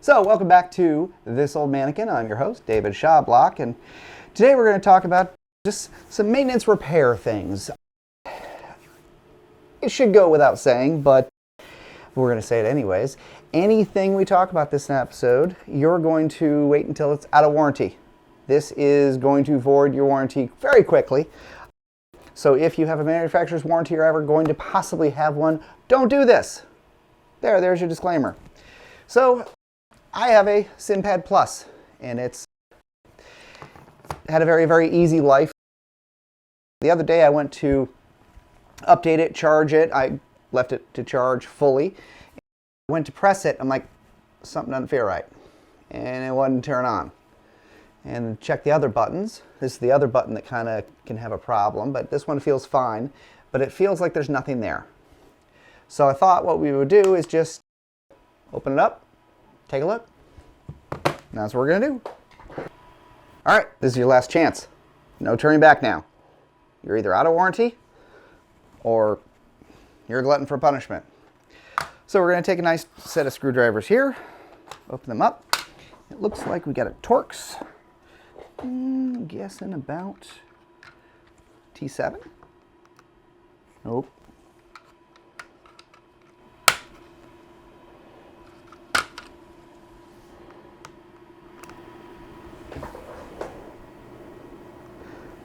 So, welcome back to This Old Manikin. I'm your host, David Schaublock, and today we're going to talk about just some maintenance repair things. It should go without saying, but we're going to say it anyways. Anything we talk about this episode, you're going to wait until it's out of warranty. This is going to void your warranty very quickly. So if you have a manufacturer's warranty or ever going to possibly have one, don't do this. There's your disclaimer. So, I have a SimPad Plus, and it's had a very, very easy life. The other day I went to update it, charge it. I left it to charge fully. I went to press it. I'm like, something doesn't feel right. And it wouldn't turn on. And check the other buttons. This is the other button that kind of can have a problem, but this one feels fine. But it feels like there's nothing there. So I thought what we would do is just open it up. Take a look. That's what we're going to do. All right, this is your last chance. No turning back now. You're either out of warranty or you're a glutton for punishment. So we're going to take a nice set of screwdrivers here, open them up. It looks like we got a Torx. I'm guessing about T7. Nope.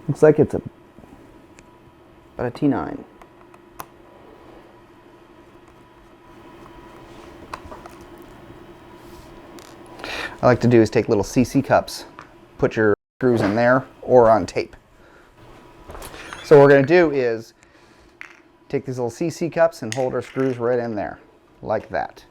Looks like it's about a T9. I like to do is take little CC cups, put your screws in there or on tape. So what we're going to do is take these little CC cups and hold our screws right in there, like that.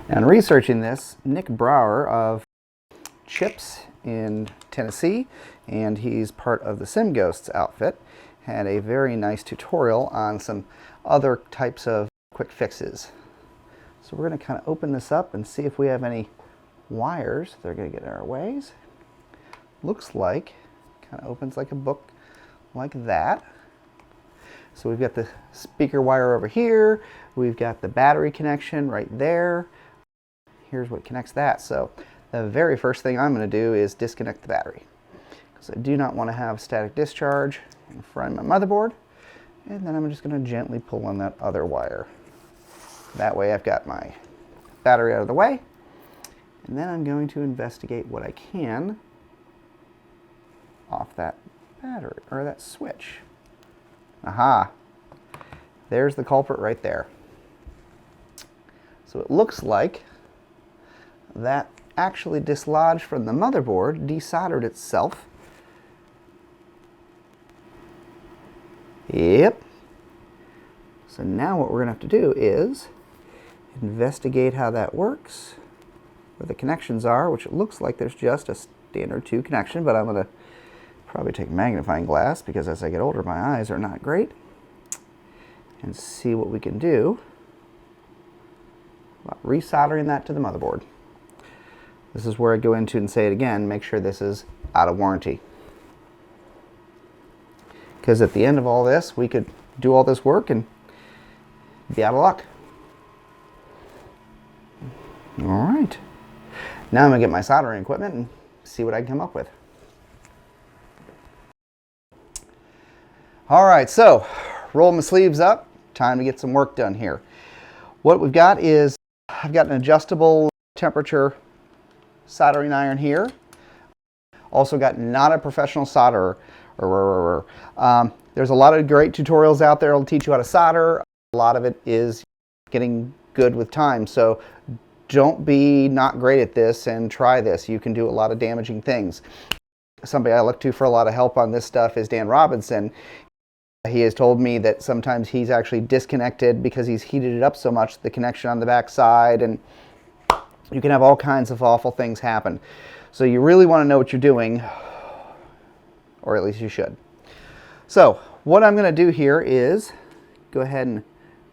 And researching this, Nick Brauer of Chips in Tennessee, and he's part of the SimGhosts outfit, had a very nice tutorial on some other types of quick fixes. So we're going to kind of open this up and see if we have any wires that are going to get in our ways. Looks like, kind of opens like a book like that. So we've got the speaker wire over here, we've got the battery connection right there. Here's what connects that. So the very first thing I'm going to do is disconnect the battery, because I do not want to have static discharge in front of my motherboard. And then I'm just going to gently pull on that other wire. That way I've got my battery out of the way. And then I'm going to investigate what I can off that battery, or that switch. Aha! There's the culprit right there. So it looks like that actually dislodged from the motherboard, desoldered itself. Yep. So now what we're going to have to do is investigate how that works, where the connections are, which it looks like there's just a standard 2 connection, but I'm going to probably take a magnifying glass, because as I get older my eyes are not great, and see what we can do about resoldering that to the motherboard. This is where I go into and say it again, make sure this is out of warranty. Because at the end of all this, we could do all this work and be out of luck. All right. Now I'm going to get my soldering equipment and see what I can come up with. All right, so roll my sleeves up. Time to get some work done here. What we've got is, I've got an adjustable temperature soldering iron here. Also got not a professional solderer. There's a lot of great tutorials out there that'll teach you how to solder. A lot of it is getting good with time. So don't be not great at this and try this. You can do a lot of damaging things. Somebody I look to for a lot of help on this stuff is Dan Robinson. He has told me that sometimes he's actually disconnected because he's heated it up so much, the connection on the back side, and you can have all kinds of awful things happen. So you really want to know what you're doing, or at least you should. So what I'm going to do here is go ahead and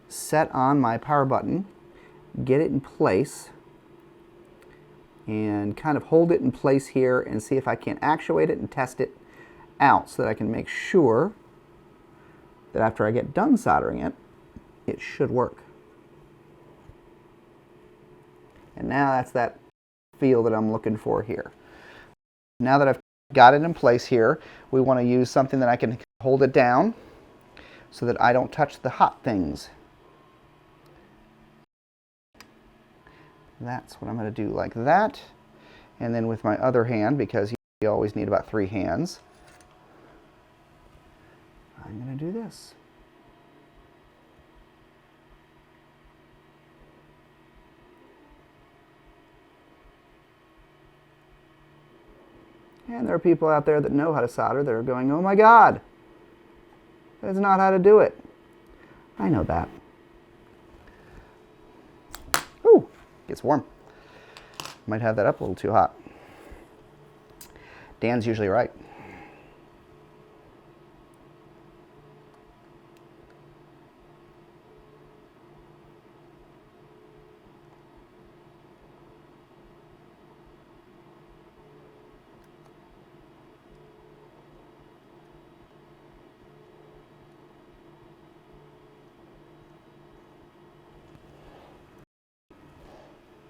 set on my power button, get it in place, and kind of hold it in place here and see if I can actuate it and test it out so that I can make sure that after I get done soldering it, it should work. And now that's that feel that I'm looking for here. Now that I've got it in place here, we want to use something that I can hold it down so that I don't touch the hot things. That's what I'm going to do, like that. And then with my other hand, because you always need about 3 hands, I'm going to do this. And there are people out there that know how to solder that are going, oh my God, that's not how to do it. I know that. Ooh, gets warm. Might have that up a little too hot. Dan's usually right.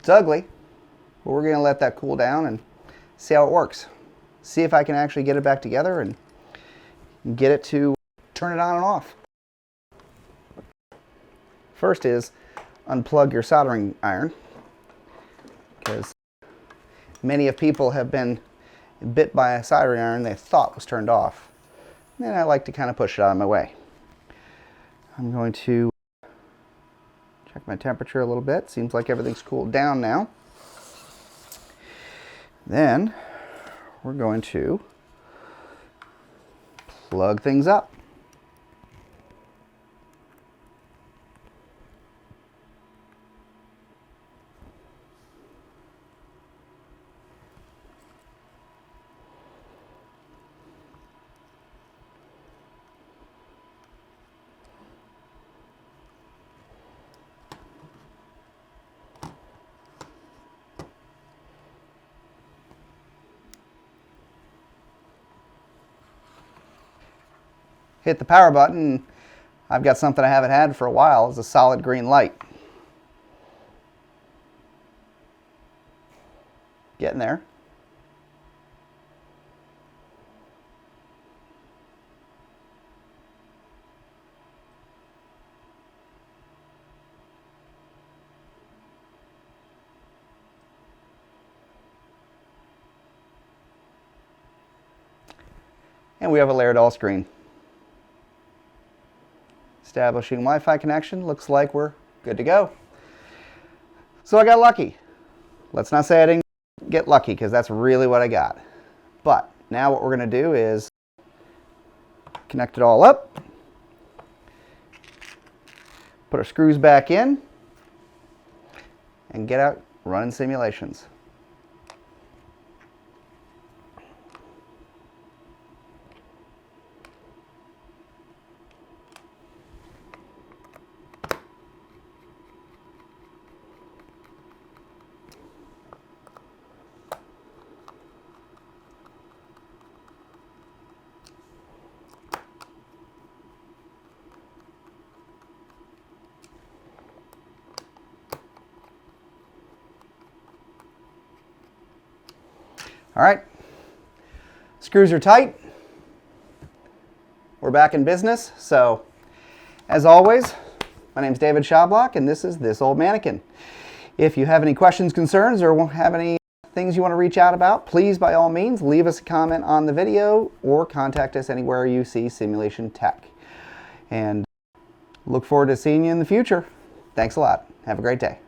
It's ugly, but we're going to let that cool down and see how it works. See if I can actually get it back together and get it to turn it on and off. First is unplug your soldering iron, because many of people have been bit by a soldering iron they thought was turned off. And I like to kind of push it out of my way. I'm going to check my temperature a little bit. Seems like everything's cooled down now. Then we're going to plug things up. Hit the power button, I've got something I haven't had for a while. It's a solid green light. Getting there. And we have a layered all screen. Establishing Wi-Fi connection. Looks like we're good to go. So I got lucky. Let's not say I didn't get lucky, because that's really what I got. But now what we're going to do is connect it all up, put our screws back in, and get out running simulations. All right, screws are tight. We're back in business. So, as always, my name's David Schaublock, and this is This Old Manikin. If you have any questions, concerns, or have any things you want to reach out about, please, by all means, leave us a comment on the video or contact us anywhere you see simulation tech. And look forward to seeing you in the future. Thanks a lot. Have a great day.